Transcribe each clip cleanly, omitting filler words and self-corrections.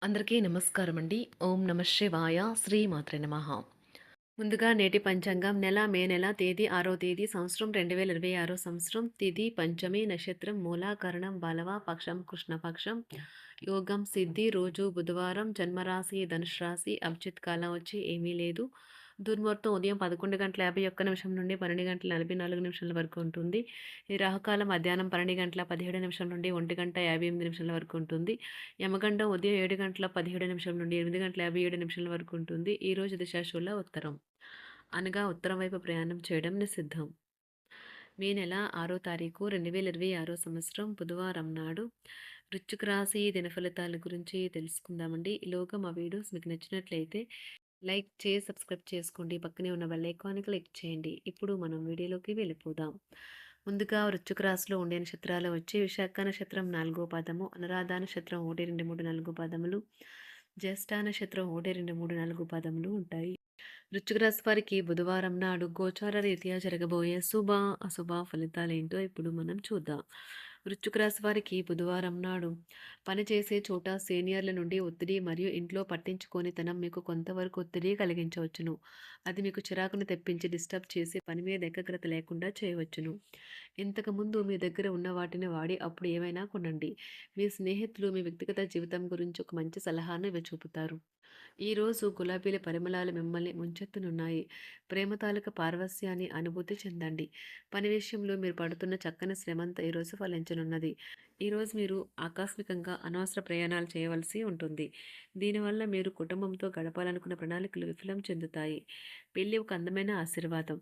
అందరికీ నమస్కారం అండి. ఓం నమ శివాయ. శ్రీమాత్రే నమః. ముందుగా నేటి పంచాంగం మే నెల తేదీ 6వ తేదీ సంవత్సరం 2026 సంవత్సరం తిథి పంచమి నక్షత్రం మూలాకరణం బలవ పక్షం కృష్ణపక్షం యోగం సిద్ధి రోజు బుధవారం జన్మరాశి ధనుసు రాశి అభిజిత్ కాలం వచ్చి ఏమీ లేదు. దుర్ముహూర్తం ఉదయం 11:51 నుండి 12:44 వరకు ఉంటుంది. ఈ రాహుకాలం మధ్యాహ్నం 12:17 నుండి 1:58 వరకు ఉంటుంది. యమగండం ఉదయం 7:17 నుండి 8:57 వరకు ఉంటుంది. ఈ రోజు దిశాశూల ఉత్తరం అనగా ఉత్తరం వైపు ప్రయాణం చేయడం నిషిద్ధం. మే నెల 6వ తారీఖు 2026 సంవత్సరం బుధవారం నాడు వృశ్చిక రాశి దినఫలితాల గురించి తెలుసుకుందామండి. ఈలోగా మా వీడియోస్ మీకు నచ్చినట్లయితే లైక్ చేసి సబ్స్క్రైబ్ చేసుకోండి. పక్కనే ఉన్న బెల్ ఐకాన్ని క్లిక్ చేయండి. ఇప్పుడు మనం వీడియోలోకి వెళ్ళిపోదాం. ముందుగా వృశ్చిక రాశిలో ఉండే నక్షత్రాలు వచ్చి విశాఖ నక్షత్రం 4వ పాదము, అనురాధ నక్షత్రం 1, 2, 3, 4 పాదములు, జ్యేష్ఠ నక్షత్రం 1, 2, 3, 4 పాదములు ఉంటాయి. వృశ్చిక రాశి వారికి బుధవారం నాడు గోచార రీత్యా జరగబోయే శుభ అశుభ ఫలితాలేంటో ఇప్పుడు మనం చూద్దాం. వృశ్చిక రాశి వారికి బుధవారం నాడు పనిచేసే చోట సీనియర్ల నుండి ఒత్తిడి మరియు ఇంట్లో పట్టించుకోనితనం మీకు కొంతవరకు ఒత్తిడి కలిగించవచ్చును. అది మీకు చిరాకును తెప్పించి డిస్టర్బ్ చేసి పని మీద ఏకాగ్రత లేకుండా చేయవచ్చును. ఇంతకుముందు మీ దగ్గర ఉన్న వాటిని వాడి అప్పుడు ఏమైనా కొనండి. మీ స్నేహితులు మీ వ్యక్తిగత జీవితం గురించి ఒక మంచి సలహాను ఇవి చూపుతారు. ఈరోజు గులాబీల పరిమళాలు మిమ్మల్ని ముంచెత్తునున్నాయి. ప్రేమ తాలూక పారవస్యాన్ని అనుభూతి చెందండి. పని విషయంలో మీరు పడుతున్న చక్కని శ్రమంతా ఈరోజు ఫలించనున్నది. ఈరోజు మీరు ఆకస్మికంగా అనవసర ప్రయాణాలు చేయవలసి ఉంటుంది. దీనివల్ల మీరు కుటుంబంతో గడపాలనుకున్న ప్రణాళికలు విఫలం చెందుతాయి. పెళ్లి ఒక అందమైన ఆశీర్వాదం.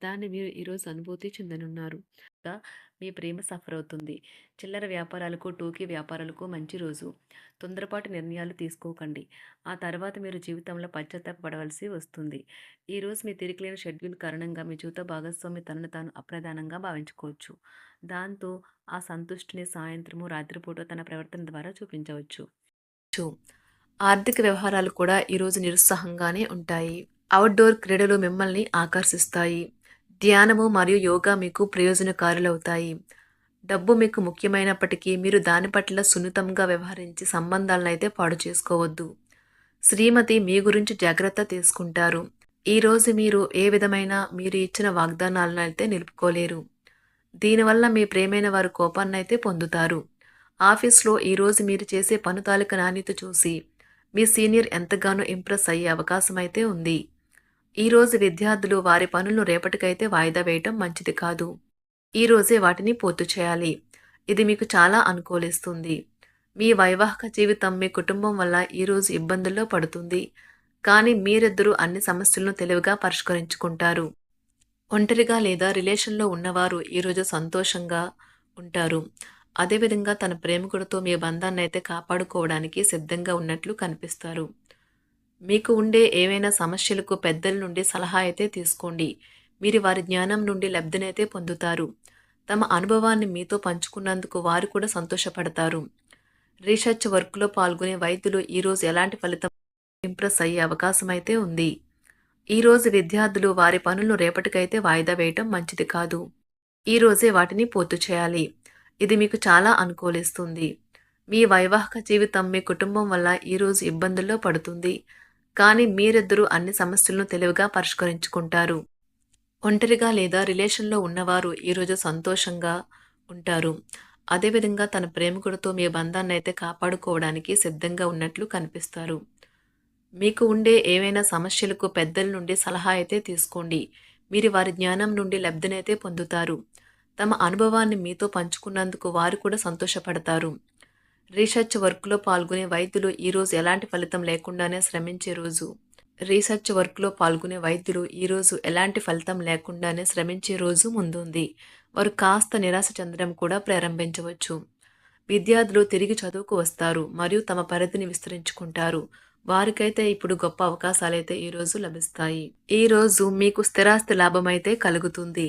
దాన్ని మీరు ఈరోజు అనుభూతి చెందనున్నారు. ఇంకా మీ ప్రేమ సఫర్ అవుతుంది. చిల్లర వ్యాపారాలకు టోకీ వ్యాపారాలకు మంచి రోజు. తొందరపాటు నిర్ణయాలు తీసుకోకండి. ఆ తర్వాత మీరు జీవితంలో పశ్చాత్తాపపడవలసి వస్తుంది. ఈరోజు మీ తిరిగిలేని షెడ్యూల్ కారణంగా మీ జీవిత భాగస్వామి తనను తాను అప్రధానంగా భావించుకోవచ్చు. దాంతో ఆ సంతుష్టిని సాయంత్రము రాత్రిపూట తన ప్రవర్తన ద్వారా చూపించవచ్చు. ఆర్థిక వ్యవహారాలు కూడా ఈరోజు నిరుత్సాహంగానే ఉంటాయి. అవుట్డోర్ క్రీడలు మిమ్మల్ని ఆకర్షిస్తాయి. ధ్యానము మరియు యోగా మీకు ప్రయోజనకారులవుతాయి. డబ్బు మీకు ముఖ్యమైనప్పటికీ మీరు దాని పట్ల సున్నితంగా వ్యవహరించి సంబంధాలను అయితే పాడు చేసుకోవద్దు. శ్రీమతి మీ గురించి జాగ్రత్త తీసుకుంటారు. ఈరోజు మీరు ఏ విధమైన మీరు ఇచ్చిన వాగ్దానాలను అయితే నిలుపుకోలేరు. దీనివల్ల మీ ప్రేమైన వారు కోపాన్నైతే పొందుతారు. ఆఫీస్లో ఈరోజు మీరు చేసే పను తాలూకా నాణ్యత చూసి మీ సీనియర్ ఎంతగానో ఇంప్రెస్ అయ్యే అవకాశం అయితే ఉంది. ఈరోజు విద్యార్థులు వారి పనులను రేపటికైతే వాయిదా వేయటం మంచిది కాదు. ఈరోజే వాటిని పూర్తి చేయాలి. ఇది మీకు చాలా అనుకూలిస్తుంది. మీ వైవాహిక జీవితం మీ కుటుంబం వల్ల ఈరోజు ఇబ్బందుల్లో పడుతుంది. కానీ మీరిద్దరూ అన్ని సమస్యలను తెలివిగా పరిష్కరించుకుంటారు. ఒంటరిగా లేదా రిలేషన్లో ఉన్నవారు ఈరోజు సంతోషంగా ఉంటారు. అదేవిధంగా తన ప్రేమికుడితో మీ బంధాన్ని అయితే కాపాడుకోవడానికి సిద్ధంగా ఉన్నట్లు కనిపిస్తారు. మీకు ఉండే ఏవైనా సమస్యలకు పెద్దల నుండి సలహా అయితే తీసుకోండి. మీరు వారి జ్ఞానం నుండి లబ్ధినైతే పొందుతారు. తమ అనుభవాన్ని మీతో పంచుకున్నందుకు వారు కూడా సంతోషపడతారు. రీసెర్చ్ వర్క్లో పాల్గొనే వైద్యులు ఈరోజు ఎలాంటి ఫలితం ఇంప్రెస్ అయ్యే అవకాశం అయితే ఉంది. ఈరోజు విద్యార్థులు వారి పనులను రేపటికైతే వాయిదా వేయటం మంచిది కాదు. ఈరోజే వాటిని పూర్తి చేయాలి. ఇది మీకు చాలా అనుకూలిస్తుంది. మీ వైవాహిక జీవితం మీ కుటుంబం వల్ల ఈరోజు ఇబ్బందుల్లో పడుతుంది. కానీ మీరిద్దరూ అన్ని సమస్యలను తెలివిగా పరిష్కరించుకుంటారు. ఒంటరిగా లేదా రిలేషన్లో ఉన్నవారు ఈరోజు సంతోషంగా ఉంటారు. అదేవిధంగా తన ప్రేమికుడితో మీ బంధాన్ని అయితే కాపాడుకోవడానికి సిద్ధంగా ఉన్నట్లు కనిపిస్తారు. మీకు ఉండే ఏవైనా సమస్యలకు పెద్దల నుండి సలహా అయితే తీసుకోండి. మీరు వారి జ్ఞానం నుండి లబ్ధినైతే పొందుతారు. తమ అనుభవాన్ని మీతో పంచుకున్నందుకు వారు కూడా సంతోషపడతారు. రీసెర్చ్ వర్క్లో పాల్గొనే వైద్యులు ఈరోజు ఎలాంటి ఫలితం లేకుండానే శ్రమించే రోజు. రీసెర్చ్ వర్క్లో పాల్గొనే వైద్యులు ఈరోజు ఎలాంటి ఫలితం లేకుండానే శ్రమించే రోజు ముందుంది. వారు కాస్త నిరాశ చెందడం కూడా ప్రారంభించవచ్చు. విద్యార్థులు తిరిగి చదువుకు వస్తారు మరియు తమ పరిధిని విస్తరించుకుంటారు. వారికైతే ఇప్పుడు గొప్ప అవకాశాలైతే ఈరోజు లభిస్తాయి. ఈరోజు మీకు స్థిరాస్తి లాభమైతే కలుగుతుంది.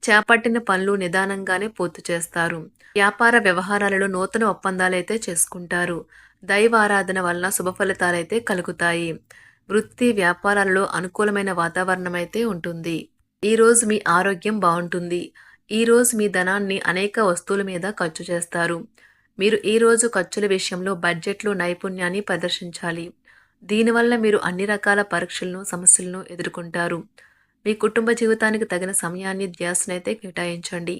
చేపట్టిన పనులు నిదానంగానే పూర్తి చేస్తారు. వ్యాపార వ్యవహారాలలో నూతన ఒప్పందాలైతే చేసుకుంటారు. దైవ ఆరాధన వలన శుభ ఫలితాలైతే కలుగుతాయి. వృత్తి వ్యాపారాలలో అనుకూలమైన వాతావరణం అయితే ఉంటుంది. ఈరోజు మీ ఆరోగ్యం బాగుంటుంది. ఈరోజు మీ ధనాన్ని అనేక వస్తువుల మీద ఖర్చు చేస్తారు. మీరు ఈరోజు ఖర్చుల విషయంలో బడ్జెట్లో నైపుణ్యాన్ని ప్రదర్శించాలి. దీనివల్ల మీరు అన్ని రకాల పరీక్షలను, సమస్యలను ఎదుర్కొంటారు. మీ కుటుంబ జీవితానికి తగిన సమయాన్ని, ధ్యాసనైతే కేటాయించండి.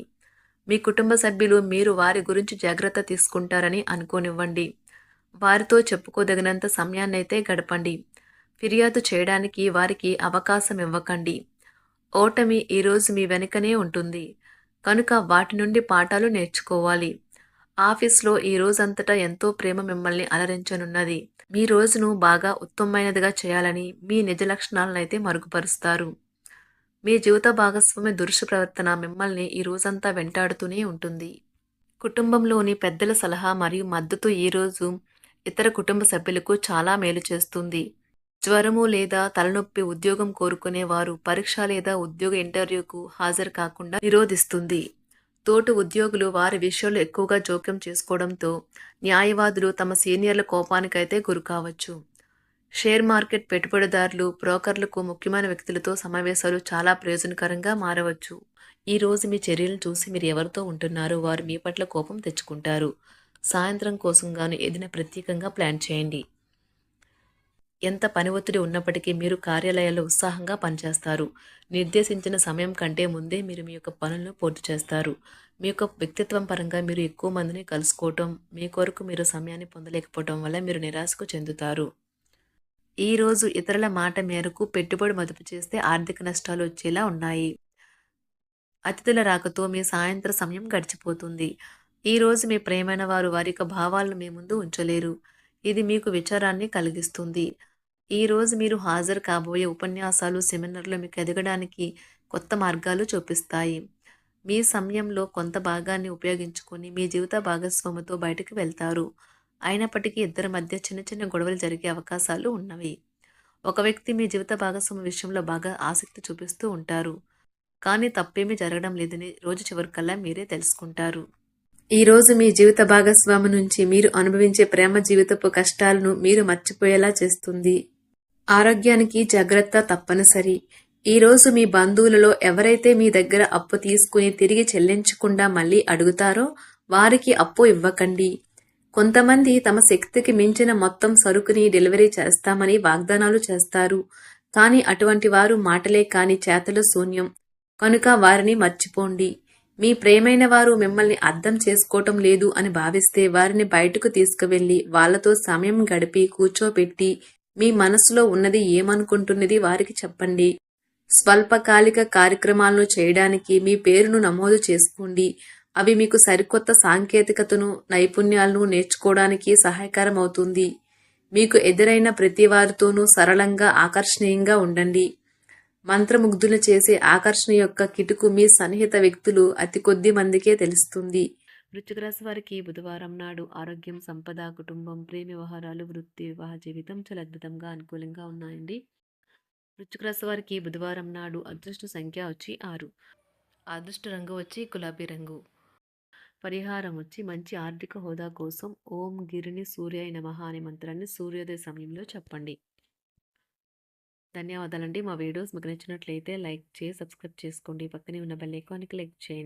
మీ కుటుంబ సభ్యులు మీరు వారి గురించి జాగ్రత్త తీసుకుంటారని అనుకోనివ్వండి. వారితో చెప్పుకోదగినంత సమయాన్నైతే గడపండి. ఫిర్యాదు చేయడానికి వారికి అవకాశం ఇవ్వకండి. ఓటమి ఈరోజు మీ వెనుకనే ఉంటుంది. కనుక వాటి నుండి పాఠాలు నేర్చుకోవాలి. ఆఫీస్‌లో ఈ రోజంతటా ఎంతో ప్రేమ మిమ్మల్ని అలరించనున్నది. మీ రోజును బాగా ఉత్తమమైనదిగా చేయాలని మీ నిజ లక్షణాలనైతే మరుగుపరుస్తారు. మీ జీవిత భాగస్వామి దురుసు ప్రవర్తన మిమ్మల్ని ఈ రోజంతా వెంటాడుతూనే ఉంటుంది. కుటుంబంలోని పెద్దల సలహా మరియు మద్దతు ఈరోజు ఇతర కుటుంబ సభ్యులకు చాలా మేలు చేస్తుంది. జ్వరము లేదా తలనొప్పి ఉద్యోగం కోరుకునేవారు పరీక్ష లేదా ఉద్యోగ ఇంటర్వ్యూకు హాజరు కాకుండా నిరోధిస్తుంది. తోటి ఉద్యోగులు వారి విషయంలో ఎక్కువగా జోక్యం చేసుకోవడంతో న్యాయవాదులు తమ సీనియర్ల కోపానికైతే గురికావచ్చు. షేర్ మార్కెట్ పెట్టుబడిదారులు, బ్రోకర్లకు ముఖ్యమైన వ్యక్తులతో సమావేశాలు చాలా ప్రయోజనకరంగా మారవచ్చు. ఈ రోజు మీ చర్యలను చూసి మీరు ఎవరితో ఉంటున్నారో వారు మీ పట్ల కోపం తెచ్చుకుంటారు. సాయంత్రం కోసం గాను ఏదైనా ప్రత్యేకంగా ప్లాన్ చేయండి. ఎంత పని ఒత్తిడి ఉన్నప్పటికీ మీరు కార్యాలయాల్లో ఉత్సాహంగా పనిచేస్తారు. నిర్దేశించిన సమయం కంటే ముందే మీరు మీ యొక్క పనులను పూర్తి చేస్తారు. మీ యొక్క వ్యక్తిత్వం పరంగా మీరు ఎక్కువ మందిని కలుసుకోవటం, మీ కొరకు మీరు సమయాన్ని పొందలేకపోవటం వల్ల మీరు నిరాశకు చెందుతారు. ఈరోజు ఇతరుల మాట మేరకు పెట్టుబడి మదుపు చేస్తే ఆర్థిక నష్టాలు వచ్చేలా ఉన్నాయి. అతిథుల రాకతో మీ సాయంత్ర సమయం గడిచిపోతుంది. ఈరోజు మీ ప్రియమైన వారు వారి యొక్క భావాలను మీ ముందు ఉంచలేరు. ఇది మీకు విచారాన్ని కలిగిస్తుంది. ఈరోజు మీరు హాజరు కాబోయే ఉపన్యాసాలు, సెమినార్లు మీకు ఎదగడానికి కొత్త మార్గాలు చూపిస్తాయి. మీ సమయంలో కొంత భాగాన్ని ఉపయోగించుకొని మీ జీవిత భాగస్వామితో బయటకు వెళ్తారు. అయినప్పటికీ ఇద్దరి మధ్య చిన్న చిన్న గొడవలు జరిగే అవకాశాలు ఉన్నవి. ఒక వ్యక్తి మీ జీవిత భాగస్వామి విషయంలో బాగా ఆసక్తి చూపిస్తూ ఉంటారు. కానీ తప్పేమీ జరగడం లేదని రోజు చివరికల్లా మీరే తెలుసుకుంటారు. ఈరోజు మీ జీవిత భాగస్వామి నుంచి మీరు అనుభవించే ప్రేమ జీవితపు కష్టాలను మీరు మర్చిపోయేలా చేస్తుంది. ఆరోగ్యానికి జాగ్రత్త తప్పనిసరి. ఈరోజు మీ బంధువులలో ఎవరైతే మీ దగ్గర అప్పు తీసుకుని తిరిగి చెల్లించకుండా మళ్ళీ అడుగుతారో వారికి అప్పు ఇవ్వకండి. కొంతమంది తమ శక్తికి మించిన మొత్తం సరుకుని డెలివరీ చేస్తామని వాగ్దానాలు చేస్తారు. కానీ అటువంటి వారు మాటలే కాని చేతలు శూన్యం. కనుక వారిని మర్చిపోండి. మీ ప్రియమైన వారు మిమ్మల్ని అర్థం చేసుకోవటం లేదు అని భావిస్తే వారిని బయటకు తీసుకువెళ్ళి వాళ్ళతో సమయం గడిపి కూర్చోబెట్టి మీ మనసులో ఉన్నది ఏమనుకుంటున్నది వారికి చెప్పండి. స్వల్పకాలిక కార్యక్రమాలను చేయడానికి మీ పేరును నమోదు చేసుకోండి. అవి మీకు సరికొత్త సాంకేతికతను, నైపుణ్యాలను నేర్చుకోవడానికి సహాయకరం అవుతుంది. మీకు ఎదురైన ప్రతి వారితోనూ సరళంగా, ఆకర్షణీయంగా ఉండండి. మంత్రముగ్ధులు చేసే ఆకర్షణ యొక్క కిటుకు మీ సన్నిహిత వ్యక్తులు అతి కొద్ది మందికే తెలుస్తుంది. వృశ్చిక రాశి వారికి బుధవారం నాడు ఆరోగ్యం, సంపద, కుటుంబం, ప్రేమ వ్యవహారాలు, వృత్తి, వివాహ జీవితం చాలా అద్భుతంగా అనుకూలంగా ఉన్నాయండి. వృశ్చిక రాశి వారికి బుధవారం నాడు అదృష్ట సంఖ్య వచ్చి 6. అదృష్ట రంగు వచ్చి గులాబీ రంగు. పరిహారం వచ్చి మంచి ఆర్థిక హోదా కోసం ఓం గిరిని సూర్యాయ నమః అనే మంత్రాన్ని సూర్యోదయ సమయంలో చెప్పండి. ధన్యవాదాలండి. మా వీడియోస్ మీకు నచ్చినట్లయితే లైక్ చేసి సబ్స్క్రైబ్ చేసుకోండి. పక్కనే ఉన్న బెల్ ఐకాన్‌ని క్లిక్ చేయండి.